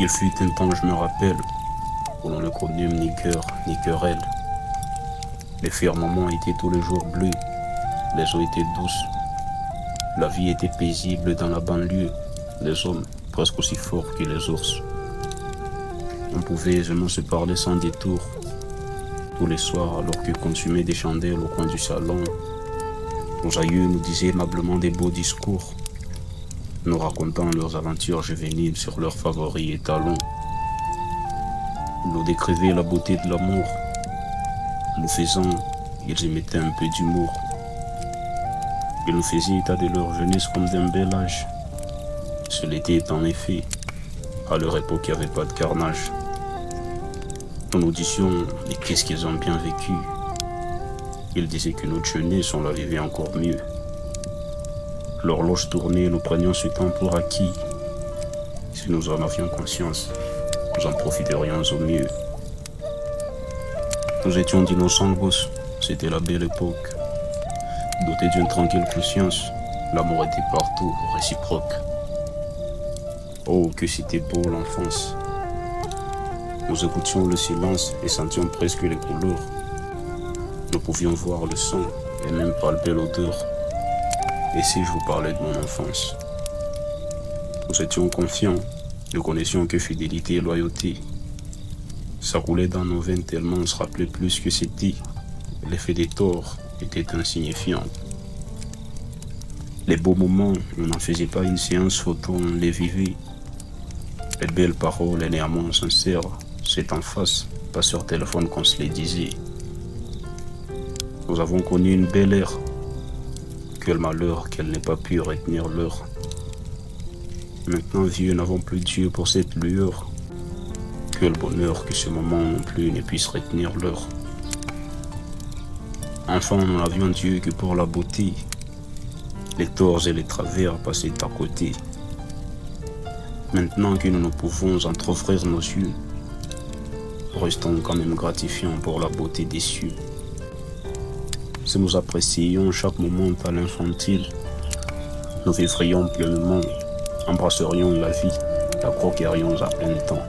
Il fut un temps, je me rappelle, où l'on ne connut ni cœur ni querelle. Les firmaments étaient tous les jours bleus, les eaux étaient douces. La vie était paisible dans la banlieue, les hommes presque aussi forts que les ours. On pouvait aisément se parler sans détour. Tous les soirs, alors que consumaient des chandelles au coin du salon, nos aïeux nous disaient aimablement des beaux discours, nous racontant leurs aventures juvéniles sur leurs favoris étalons. Ils nous décrivaient la beauté de l'amour. Nous faisant, ils y mettaient un peu d'humour. Ils nous faisaient état de leur jeunesse comme d'un bel âge. Ce l'était en effet. À leur époque, il n'y avait pas de carnage. Nous nous disions, mais qu'est-ce qu'ils ont bien vécu. Ils disaient que notre jeunesse, on la vivait encore mieux. L'horloge tournait, nous prenions ce temps pour acquis. Si nous en avions conscience, nous en profiterions au mieux. Nous étions d'innocents gosses, c'était la belle époque. Dotés d'une tranquille conscience, l'amour était partout, réciproque. Oh, que c'était beau l'enfance. Nous écoutions le silence et sentions presque les couleurs. Nous pouvions voir le son et même palper l'odeur. Et si je vous parlais de mon enfance? Nous étions confiants, nous connaissions que fidélité et loyauté. Ça roulait dans nos veines tellement on se rappelait plus que c'était. L'effet des torts était insignifiant. Les beaux moments, on n'en faisait pas une séance photo, on les vivait. Les belles paroles et les amants sincères, c'est en face, pas sur téléphone qu'on se les disait. Nous avons connu une belle ère. Quel malheur qu'elle n'ait pas pu retenir l'heure. Maintenant, vieux, n'avons plus Dieu pour cette lueur. Quel bonheur que ce moment non plus ne puisse retenir l'heure. Enfant, nous n'avions Dieu que pour la beauté. Les torts et les travers passaient à côté. Maintenant que nous ne pouvons entreouvrir nos yeux, restons quand même gratifiants pour la beauté des cieux. Si nous apprécions chaque moment à l'infantile, nous vivrions pleinement, embrasserions la vie, la croquerions à plein temps.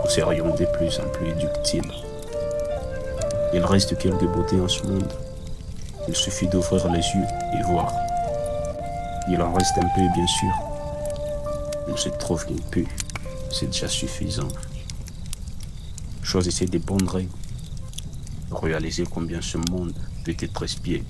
Nous serions de plus en plus ductiles. Il reste quelques beautés en ce monde. Il suffit d'ouvrir les yeux et voir. Il en reste un peu, bien sûr. Il se trouve qu'il peut. C'est déjà suffisant. Choisissez des bonnes règles. Réalisez combien ce monde peut être espiègle.